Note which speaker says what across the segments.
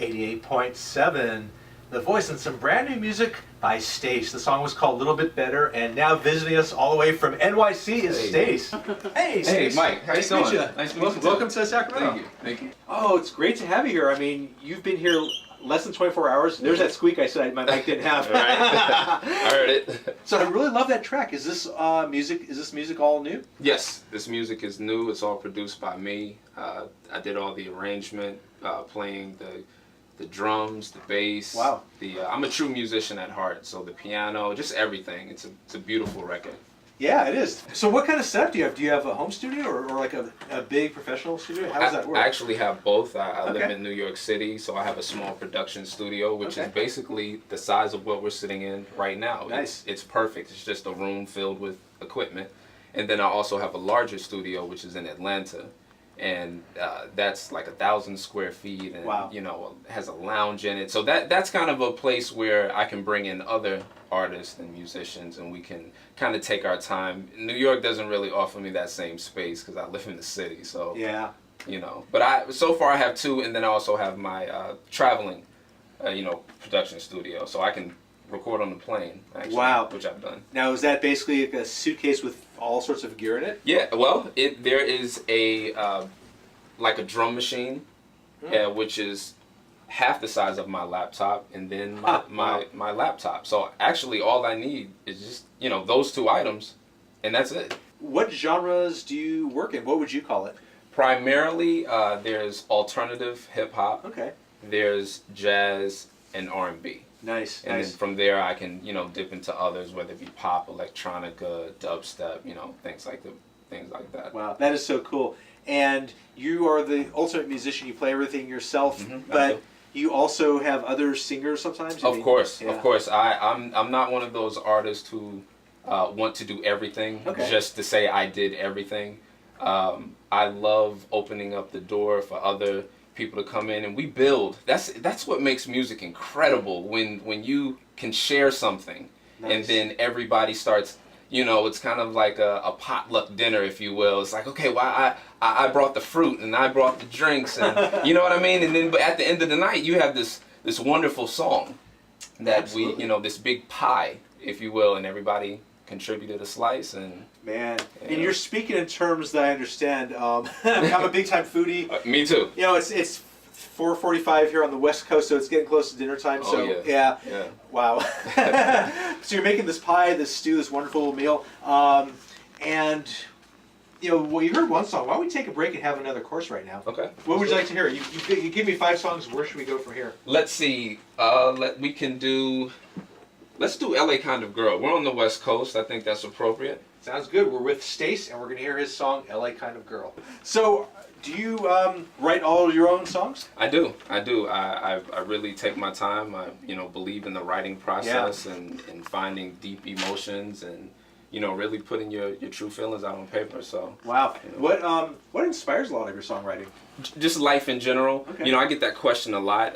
Speaker 1: 88.7, the voice, and some brand new music by STACE. The song was called Little Bit Better, and now visiting us all the way from NYC is STACE. Hey, STACE.
Speaker 2: Hey, Mike. How you doing?
Speaker 1: Nice to meet you. Welcome to Sacramento.
Speaker 2: Thank you.
Speaker 1: Oh, it's great to have you here. I mean, you've been here less than 24 hours. There's that squeak I said my mic didn't have.
Speaker 2: Right. I heard it.
Speaker 1: So I really love that track. Is this music? Is this music all new?
Speaker 2: Yes, this music is new. It's all produced by me. I did all the arrangement, playing the drums, the bass.
Speaker 1: Wow.
Speaker 2: I'm a true musician at heart, so the piano, just everything. It's a beautiful record.
Speaker 1: Yeah, it is. So what kind of setup do you have? Do you have a home studio or like a big professional studio? How does that work?
Speaker 2: I actually have both. I live in New York City, so I have a small production studio, which is basically the size of what we're sitting in right now.
Speaker 1: Nice.
Speaker 2: It's perfect. It's just a room filled with equipment. And then I also have a larger studio, which is in Atlanta. And that's like 1,000 square feet, and you know, has a lounge in it. So that's kind of a place where I can bring in other artists and musicians, and we can kind of take our time. New York doesn't really offer me that same space because I live in the city. So you know, but so far I have two, and then I also have my traveling, you know, production studio, so I can record on the plane, actually, which I've done.
Speaker 1: Now, is that basically like a suitcase with all sorts of gear in it?
Speaker 2: Yeah, well, there is a like a drum machine, which is half the size of my laptop, and then my laptop. So actually, all I need is just, you know, those two items, and that's it.
Speaker 1: What genres do you work in? What would you call it?
Speaker 2: Primarily, there's alternative hip hop.
Speaker 1: Okay.
Speaker 2: There's jazz and R&B.
Speaker 1: Nice.
Speaker 2: And then from there, I can, you know, dip into others, whether it be pop, electronica, dubstep, you know, things like that.
Speaker 1: Wow, that is so cool. And you are the ultimate musician. You play everything yourself, but you also have other singers sometimes.
Speaker 2: Of course. I'm not one of those artists who want to do everything just to say I did everything. I love opening up the door for other people to come in and we build. That's what makes music incredible, when you can share something and then everybody starts, you know, it's kind of like a potluck dinner, if you will. It's like, okay, well, I brought the fruit and I brought the drinks, and you know what I mean? And then but at the end of the night you have this wonderful song that we, you know, this big pie, if you will, and everybody contributed a slice. And
Speaker 1: and you're speaking in terms that I understand. I'm a big time foodie.
Speaker 2: Me too.
Speaker 1: You know, it's 4:45 here on the West Coast, so it's getting close to dinner time. So yeah. Wow. So you're making this pie, this stew, this wonderful meal, and you know, well, you heard one song. Why don't we take a break and have another course right now?
Speaker 2: Okay.
Speaker 1: What would you like to hear? You give me 5 songs. Where should we go from here?
Speaker 2: Let's see. Let's do LA Kind of Girl. We're on the West Coast. I think that's appropriate.
Speaker 1: Sounds good. We're with STACE, and we're going to hear his song, LA Kind of Girl. So, do you write all your own songs?
Speaker 2: I do. I really take my time. I, you know, believe in the writing process and finding deep emotions and, you know, really putting your true feelings out on paper. So
Speaker 1: wow.
Speaker 2: You know.
Speaker 1: What inspires a lot of your songwriting?
Speaker 2: Just life in general.
Speaker 1: Okay.
Speaker 2: You know, I get that question a lot.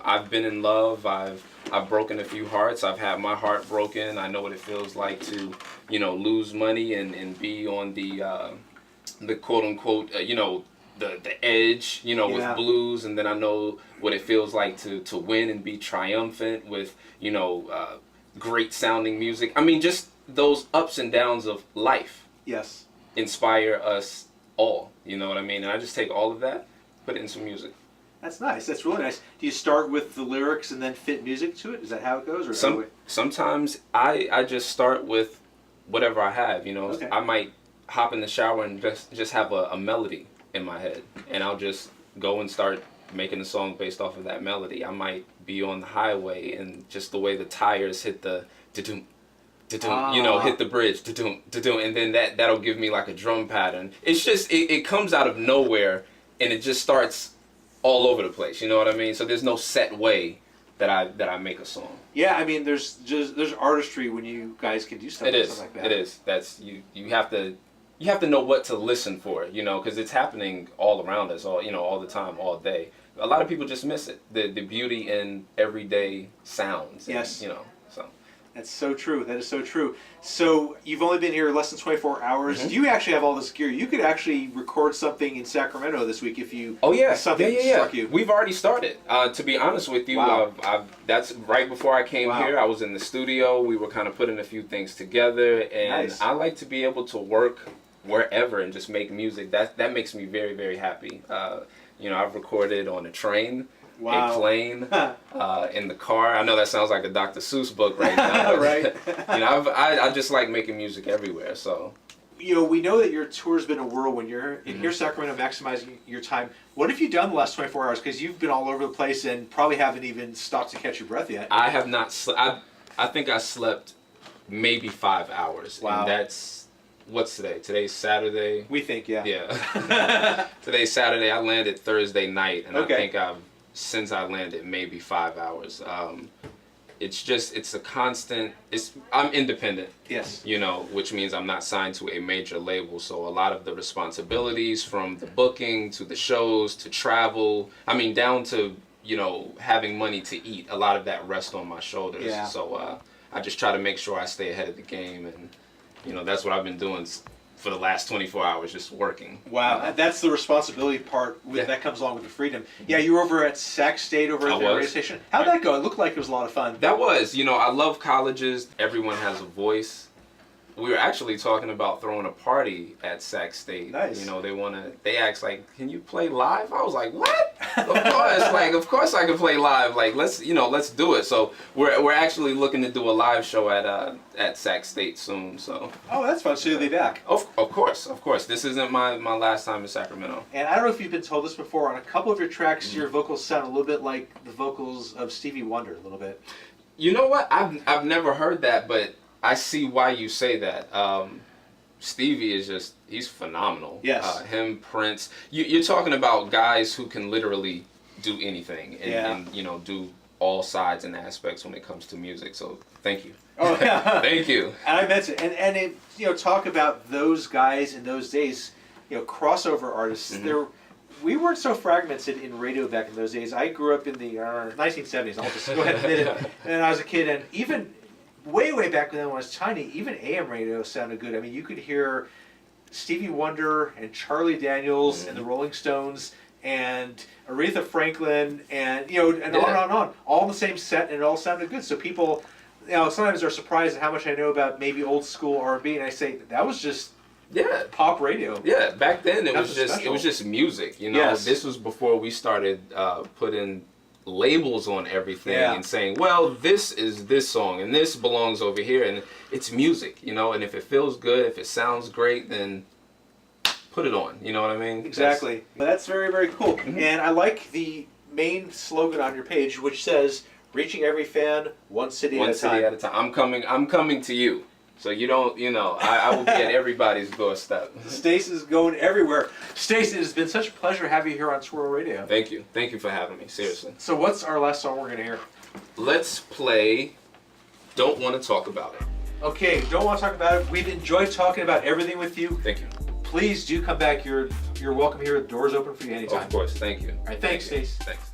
Speaker 2: I've been in love. I've broken a few hearts. I've had my heart broken. I know what it feels like to, you know, lose money and be on the quote unquote, you know, the edge, you know, with blues. And then I know what it feels like to win and be triumphant with, you know, great sounding music. I mean, just those ups and downs of life.
Speaker 1: Yes.
Speaker 2: Inspire us all. You know what I mean? And I just take all of that, put it in some music.
Speaker 1: That's nice. That's really nice. Do you start with the lyrics and then fit music to it? Is that how it goes? Or
Speaker 2: sometimes I just start with whatever I have. You know, I might hop in the shower and just have a melody in my head, and I'll just go and start making a song based off of that melody. I might be on the highway and just the way the tires hit the da-doom, you know, hit the bridge, da-doom, and then that'll give me like a drum pattern. It's just it comes out of nowhere, and it just starts all over the place. You know what I mean? So there's no set way that I make a song.
Speaker 1: Yeah, I mean, there's artistry when you guys can do stuff like that.
Speaker 2: It is. That's you have to know what to listen for, you know, because it's happening all around us, all the time, all day. A lot of people just miss it. The beauty in everyday sounds.
Speaker 1: Yes.
Speaker 2: And, you know, so.
Speaker 1: That's so true. That is so true. So you've only been here less than 24 hours. Do you actually have all this gear? You could actually record something in Sacramento this week if you.
Speaker 2: Oh yeah,
Speaker 1: if something struck you.
Speaker 2: We've already started. To be honest with you, that's right before I came here. I was in the studio. We were kind of putting a few things together, and I like to be able to work wherever and just make music. That makes me very, very happy. I've recorded on a train. A plane, in the car. I know that sounds like a Dr. Seuss book right now.
Speaker 1: Right.
Speaker 2: I just like making music everywhere. So,
Speaker 1: we know that your tour's been a whirlwind. You're in here, Sacramento, maximizing your time. What have you done the last 24 hours? Because you've been all over the place and probably haven't even stopped to catch your breath yet.
Speaker 2: I have not. I think I slept maybe 5 hours.
Speaker 1: Wow.
Speaker 2: And that's what's today? Today's Saturday.
Speaker 1: We think, yeah.
Speaker 2: Yeah. Today's Saturday. I landed Thursday night, and I think since I landed, maybe 5 hours. It's a constant, I'm independent.
Speaker 1: Yes.
Speaker 2: Which means I'm not signed to a major label. So a lot of the responsibilities from the booking to the shows to travel, down to, having money to eat, a lot of that rests on my shoulders.
Speaker 1: Yeah.
Speaker 2: So I just try to make sure I stay ahead of the game. And, that's what I've been doing for the last 24 hours, just working.
Speaker 1: Wow, that's the responsibility part that comes along with the freedom. Yeah, you were over at Sac State over at the radio station. How'd that go? It looked like it was a lot of fun.
Speaker 2: That was, I love colleges. Everyone has a voice. We were actually talking about throwing a party at Sac State.
Speaker 1: Nice.
Speaker 2: They asked, can you play live? I was like, what? Of course, of course I can play live. Let's do it. So we're actually looking to do a live show at Sac State soon. So.
Speaker 1: Oh, that's fun. So you'll be back.
Speaker 2: Of course. This isn't my last time in Sacramento.
Speaker 1: And I don't know if you've been told this before. On a couple of your tracks, your vocals sound a little bit like the vocals of Stevie Wonder, a little bit.
Speaker 2: You know what? I've never heard that, but I see why you say that. Stevie is he's phenomenal.
Speaker 1: Yes.
Speaker 2: Him, Prince. You're talking about guys who can literally do anything and do all sides and aspects when it comes to music. So thank you.
Speaker 1: Oh yeah.
Speaker 2: Thank you.
Speaker 1: And I meant it. And it, talk about those guys in those days, crossover artists. We weren't so fragmented in radio back in those days. I grew up in the 1970s. I'll just go ahead and admit it. And I was a kid, and even way back then when I was tiny, even AM radio sounded good. You could hear Stevie Wonder and Charlie Daniels and the Rolling Stones and Aretha Franklin and on and on, all in the same set, and it all sounded good. So people, sometimes are surprised at how much I know about maybe old school R&B, and I say that was just pop radio.
Speaker 2: Yeah, back then it was just music.
Speaker 1: Yes.
Speaker 2: This was before we started putting labels on everything and saying, well, this is this song and this belongs over here, and it's music, and if it feels good, if it sounds great, then put it on. You know what I mean?
Speaker 1: Exactly. That's very, very cool. And I like the main slogan on your page, which says, "Reaching every fan, one city at a time."
Speaker 2: One city at a time. I'm coming to you. So you don't, I will be at everybody's doorstep.
Speaker 1: STACE is going everywhere. STACE, it has been such a pleasure having you here on Twirl Radio.
Speaker 2: Thank you. Thank you for having me, seriously.
Speaker 1: So what's our last song we're going to hear?
Speaker 2: Let's play Don't Want to Talk About It.
Speaker 1: Okay, Don't Want to Talk About It. We've enjoyed talking about everything with you.
Speaker 2: Thank you.
Speaker 1: Please do come back. You're welcome here. The door's open for you anytime.
Speaker 2: Of course. Thank you.
Speaker 1: All right, thanks, STACE.
Speaker 2: Thanks.